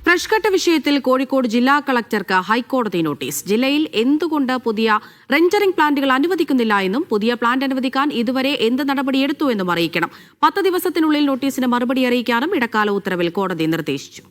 Fresh cut വിഷയത്തിൽ കോഴിക്കോട് ജില്ലാ കളക്ടർക്ക് ഹൈക്കോടതി നോട്ടീസ്. ജില്ലയിൽ എന്തുകൊണ്ട് പുതിയ റെൻഡറിംഗ് പ്ലാന്റുകൾ അനുവദിക്കുന്നില്ല എന്നും പുതിയ പ്ലാന്റ് അനുവദിക്കാൻ ഇതുവരെ എന്ത് നടപടിയെടുത്തു എന്നും അറിയിക്കണം. 10 ദിവസത്തിനുള്ളിൽ നോട്ടീസിന് മറുപടി അറിയിക്കാനും ഇടക്കാല ഉത്തരവിൽ കോടതി നിർദ്ദേശിച്ചു.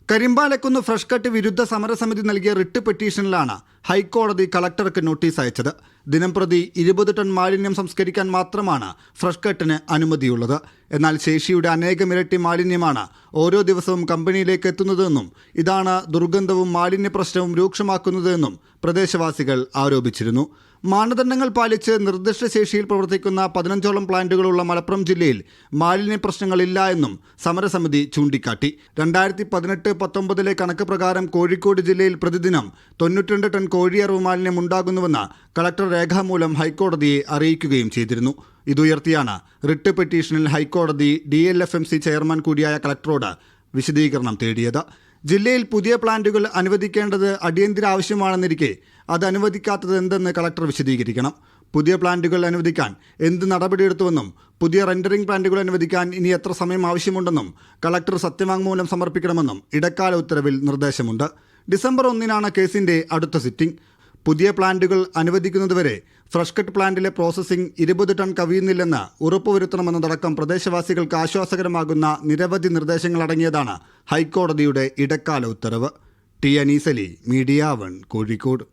കരിമ്പാലക്കുന്ന് ഫ്രഷ് കട്ട് വിരുദ്ധ സമരസമിതി നൽകിയ റിട്ട് പെറ്റീഷനിലാണ് ഹൈക്കോടതി കളക്ടർക്ക് നോട്ടീസ് അയച്ചത്. ദിനംപ്രതി 20 ടൺ മാലിന്യം സംസ്കരിക്കാൻ മാത്രമാണ് ഫ്രഷ് കട്ടിന് അനുമതിയുള്ളത്. എന്നാൽ ശേഷിയുടെ അനേകമിരട്ടി മാലിന്യമാണ് ഓരോ ദിവസവും കമ്പനിയിലേക്ക് എത്തുന്നതെന്നും ഇതാണ് ദുർഗന്ധവും മാലിന്യ പ്രശ്നവും രൂക്ഷമാക്കുന്നതെന്നും പ്രദേശവാസികൾ ആരോപിച്ചിരുന്നു. മാനദണ്ഡങ്ങൾ പാലിച്ച് നിർദ്ദിഷ്ട ശേഷിയിൽ പ്രവർത്തിക്കുന്ന 15ഓളം പ്ലാന്റുകളുള്ള മലപ്പുറം ജില്ലയിൽ മാലിന്യ പ്രശ്നങ്ങളില്ല എന്നും സമരസമിതി ചൂണ്ടിക്കാട്ടി. 2018-19 കണക്ക് പ്രകാരം കോഴിക്കോട് ജില്ലയിൽ പ്രതിദിനം 92 ടൺ കോഴിയറവ് മാലിന്യം ഉണ്ടാകുന്നുവെന്ന് കളക്ടർ രേഖാമൂലം ഹൈക്കോടതിയെ അറിയിക്കുകയും ചെയ്തിരുന്നു. ഇതുയർത്തിയാണ് റിട്ട് പെറ്റീഷനിൽ ഹൈക്കോടതി DLFMC ചെയർമാൻ കൂടിയായ കളക്ടറോട് വിശദീകരണം തേടിയത്. ജില്ലയിൽ പുതിയ പ്ലാന്റുകൾ അനുവദിക്കേണ്ടത് അടിയന്തര ആവശ്യമാണെന്നിരിക്കെ അത് അനുവദിക്കാത്തത് എന്തെന്ന് കളക്ടർ വിശദീകരിക്കണം. പുതിയ പ്ലാന്റുകൾ അനുവദിക്കാൻ എന്ത് നടപടിയെടുത്തുവെന്നും പുതിയ റെൻഡറിംഗ് പ്ലാന്റുകൾ അനുവദിക്കാൻ ഇനി എത്ര സമയം ആവശ്യമുണ്ടെന്നും കളക്ടർ സത്യവാങ്മൂലം സമർപ്പിക്കണമെന്നും ഇടക്കാല ഉത്തരവിൽ നിർദ്ദേശമുണ്ട്. ഡിസംബർ 1-നാണ് കേസിന്റെ അടുത്ത സിറ്റിംഗ്. പുതിയ പ്ലാന്റുകൾ അനുവദിക്കുന്നതുവരെ ഫ്രഷ് കട്ട് പ്ലാന്റിലെ പ്രോസസ്സിംഗ് 20 ടൺ കവിയുന്നില്ലെന്ന് ഉറപ്പുവരുത്തണമെന്നതടക്കം പ്രദേശവാസികൾക്ക് ആശ്വാസകരമാകുന്ന നിരവധി നിർദ്ദേശങ്ങളടങ്ങിയതാണ് ഹൈക്കോടതിയുടെ ഇടക്കാല ഉത്തരവ്. T Aneesali, media 1, Kozhikode.